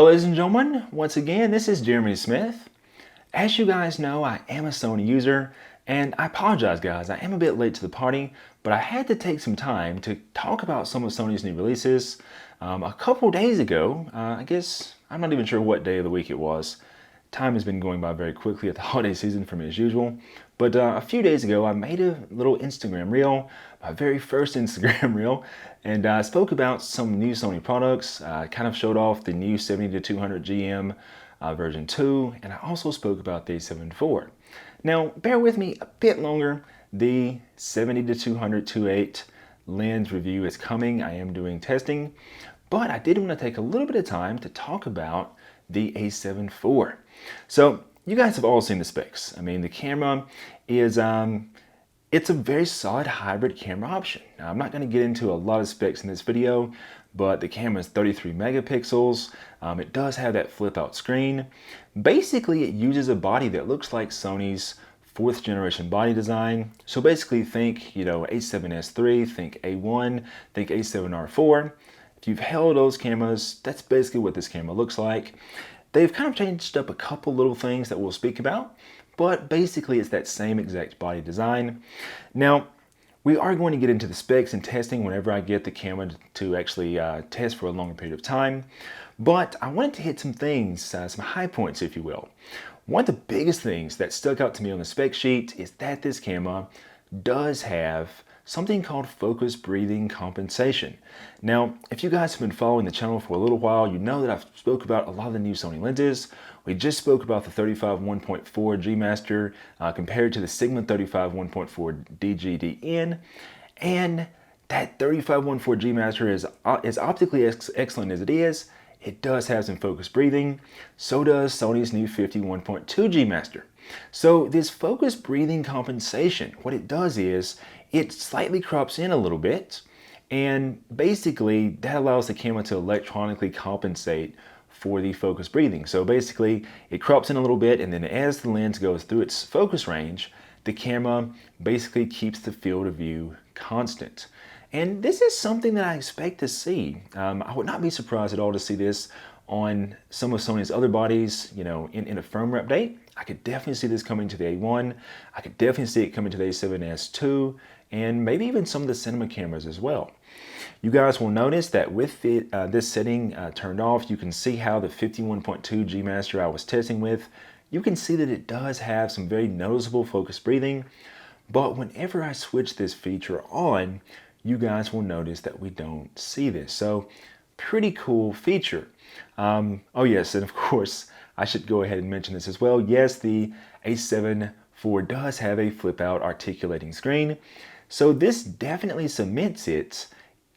ladies and gentlemen, once again, this is Jeremy Smith. As you guys know, I am a Sony user, and I apologize guys, I am a bit late to the party, but I had to take some time to talk about some of Sony's new releases. A couple days ago, I guess, I'm not even sure what day of the week it was. Time has been going by very quickly at the holiday season for me as usual. But a few days ago, I made a little Instagram reel, my very first Instagram reel, and I spoke about some new Sony products. I kind of showed off the new 70-200 GM version 2, and I also spoke about the A7IV. Now, bear with me a bit longer. The 70-200 2.8 lens review is coming. I am doing testing, but I did want to take a little bit of time to talk about the A7IV. So you guys have all seen the specs. I mean, the camera is, it's a very solid hybrid camera option. Now, I'm not going to get into a lot of specs in this video, but the camera is 33 megapixels. It does have that flip out screen. Basically, it uses a body that looks like Sony's 4th generation body design. So basically think, A7S III, think A1, think A7R4. If you've held those cameras, that's basically what this camera looks like. They've kind of changed up a couple little things that we'll speak about, but basically it's that same exact body design. Now, we are going to get into the specs and testing whenever I get the camera to actually test for a longer period of time, but I wanted to hit some things, some high points if you will. One of the biggest things that stuck out to me on the spec sheet is that this camera does have something called focus breathing compensation. Now, if you guys have been following the channel for a little while, you know that I've spoke about a lot of the new Sony lenses. We just spoke about the 35 1.4 G Master compared to the Sigma 35 1.4 DGDN, and that 35 1.4 G Master is as optically excellent as it is. It does have some focus breathing. So does Sony's new 51.2 G Master. So this focus breathing compensation, what it does is it slightly crops in a little bit, and basically that allows the camera to electronically compensate for the focus breathing. So basically it crops in a little bit, and then as the lens goes through its focus range, the camera basically keeps the field of view constant. And this is something that I expect to see. I would not be surprised at all to see this on some of Sony's other bodies, in a firmware update. I could definitely see this coming to the A1. I could definitely see it coming to the A7S II, and maybe even some of the cinema cameras as well. You guys will notice that with this setting turned off, you can see how the 51.2 G Master I was testing with, you can see that it does have some very noticeable focus breathing, but whenever I switch this feature on, you guys will notice that we don't see this. So pretty cool feature. Oh yes, and of course, I should go ahead and mention this as well. Yes, the A7IV does have a flip out articulating screen. So this definitely cements it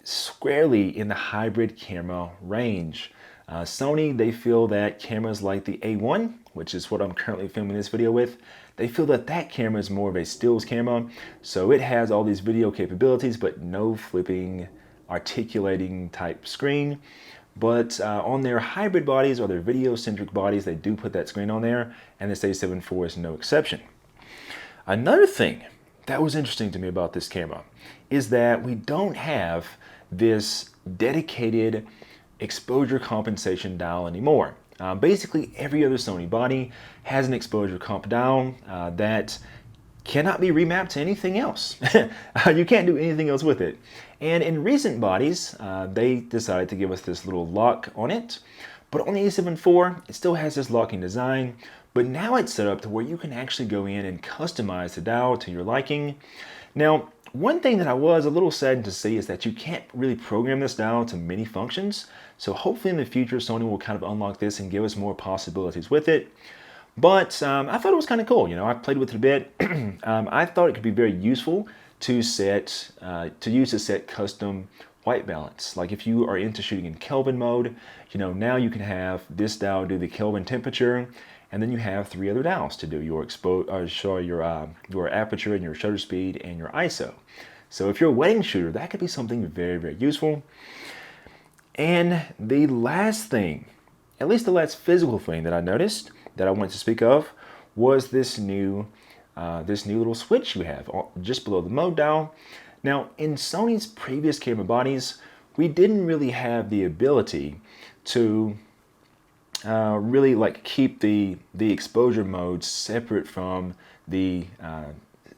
squarely in the hybrid camera range. Sony, they feel that cameras like the A1, which is what I'm currently filming this video with, they feel that that camera is more of a stills camera. So it has all these video capabilities, but no flipping, articulating type screen. But on their hybrid bodies or their video-centric bodies, they do put that screen on there, and this A7IV is no exception. Another thing that was interesting to me about this camera is that we don't have this dedicated exposure compensation dial anymore. Basically, every other Sony body has an exposure comp dial that cannot be remapped to anything else. You can't do anything else with it. And in recent bodies, they decided to give us this little lock on it. But on the A7IV, it still has this locking design, but now it's set up to where you can actually go in and customize the dial to your liking. Now, one thing that I was a little saddened to see is that you can't really program this dial to many functions. So hopefully in the future, Sony will kind of unlock this and give us more possibilities with it. But I thought it was kind of cool. I played with it a bit. I thought it could be very useful to use to set custom white balance. Like if you are into shooting in Kelvin mode, now you can have this dial do the Kelvin temperature, and then you have 3 other dials to do your aperture and your shutter speed and your ISO. So if you're a wedding shooter, that could be something very, very useful. And the last thing, at least the last physical thing that I noticed that I wanted to speak of, was this new little switch you have just below the mode dial. Now, in Sony's previous camera bodies, we didn't really have the ability to really like keep the exposure modes separate from the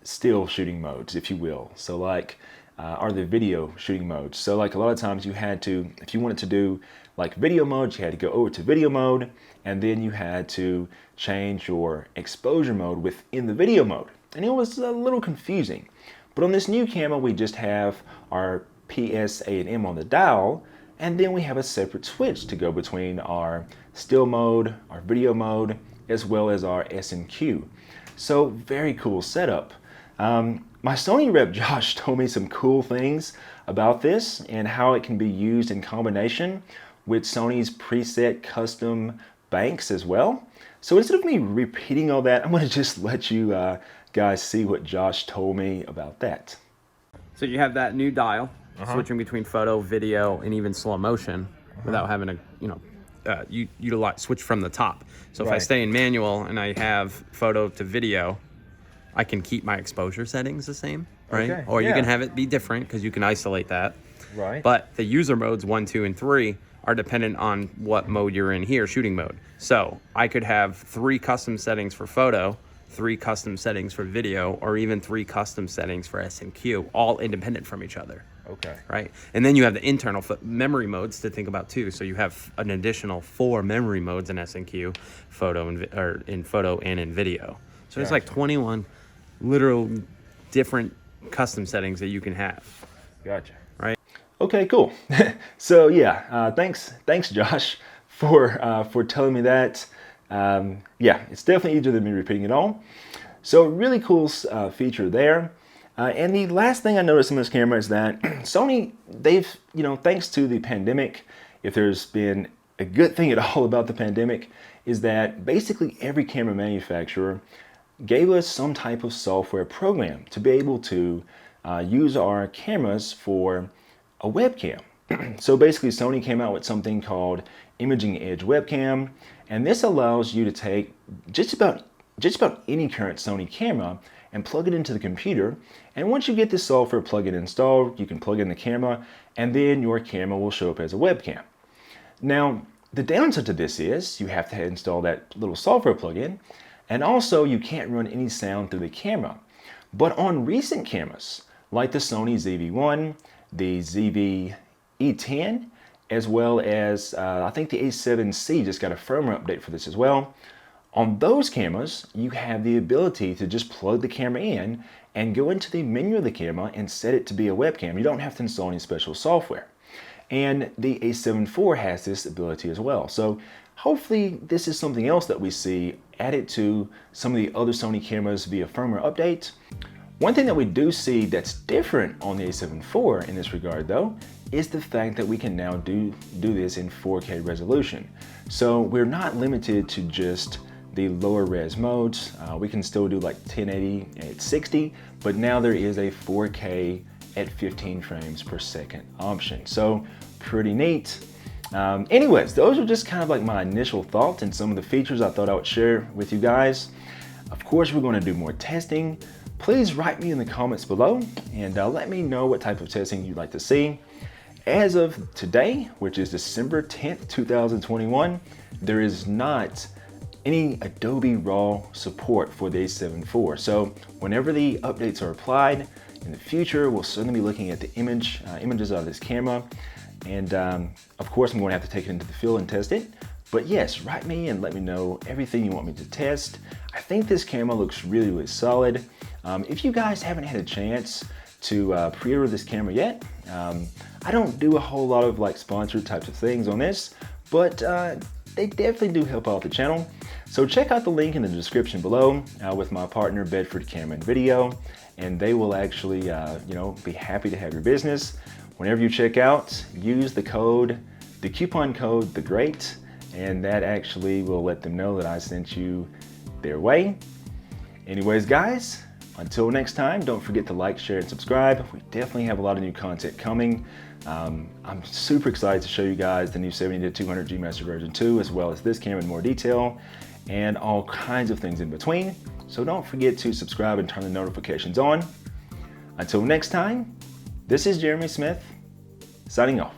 still shooting modes, if you will. So like, are the video shooting modes. So like a lot of times you had to, if you wanted to do like video mode, you had to go over to video mode, and then you had to change your exposure mode within the video mode. And it was a little confusing. But on this new camera, we just have our PS, A, and M on the dial, and then we have a separate switch to go between our still mode, our video mode, as well as our S and Q. So very cool setup. My Sony rep Josh told me some cool things about this and how it can be used in combination with Sony's preset custom banks as well. So instead of me repeating all that, I'm going to just let you guys see what Josh told me about that. So you have that new dial, switching between photo, video, and even slow motion without having to, utilize switch from the top. So if I stay in manual and I have photo to video, I can keep my exposure settings the same, right? Okay. Or you can have it be different because you can isolate that. Right. But the user modes 1, 2, and 3 are dependent on what mode you're in here, shooting mode. So I could have 3 custom settings for photo, 3 custom settings for video, or even 3 custom settings for S and Q, all independent from each other. Okay. Right. And then you have the internal memory modes to think about too. So you have an additional 4 memory modes in S and Q, photo and in video. So there's like 21 literal different custom settings that you can have. Gotcha. Right. Okay, cool. So yeah, thanks Josh for telling me that. Yeah, it's definitely easier than me repeating it all. So really cool feature there. And the last thing I noticed in this camera is that Sony, they've, thanks to the pandemic, if there's been a good thing at all about the pandemic, is that basically every camera manufacturer gave us some type of software program to be able to use our cameras for a webcam. So basically Sony came out with something called Imaging Edge Webcam, and this allows you to take just about any current Sony camera and plug it into the computer, and once you get this software plug-in installed, you can plug in the camera, and then your camera will show up as a webcam. Now, the downside to this is you have to install that little software plug-in, and also you can't run any sound through the camera. But on recent cameras, like the Sony ZV-1, the ZV-E10, as well as I think the A7C just got a firmware update for this as well. On those cameras, you have the ability to just plug the camera in and go into the menu of the camera and set it to be a webcam. You don't have to install any special software. And the A7IV has this ability as well. So hopefully this is something else that we see added to some of the other Sony cameras via firmware update. One thing that we do see that's different on the A7IV in this regard though, is the fact that we can now do this in 4K resolution. So we're not limited to just the lower res modes. We can still do like 1080 at 60, but now there is a 4K at 15 frames per second option. So pretty neat. Anyways, those are just kind of like my initial thoughts and some of the features I thought I would share with you guys. Of course, we're going to do more testing. Please write me in the comments below and let me know what type of testing you'd like to see. As of today, which is December 10th, 2021, there is not any Adobe RAW support for the A7IV. So whenever the updates are applied in the future, we'll certainly be looking at the images of this camera. And of course, I'm going to have to take it into the field and test it. But yes, write me and let me know everything you want me to test. I think this camera looks really, really solid. If you guys haven't had a chance to pre-order this camera yet, I don't do a whole lot of like sponsored types of things on this, but they definitely do help out the channel. So check out the link in the description below with my partner Bedford Camera and Video, and they will actually be happy to have your business. Whenever you check out, use the coupon code THEGREAT, and that actually will let them know that I sent you their way. Anyways guys, until next time, don't forget to like, share, and subscribe. We definitely have a lot of new content coming. I'm super excited to show you guys the new 70-200G Master version 2, as well as this camera in more detail, and all kinds of things in between. So don't forget to subscribe and turn the notifications on. Until next time, this is Jeremy Smith, signing off.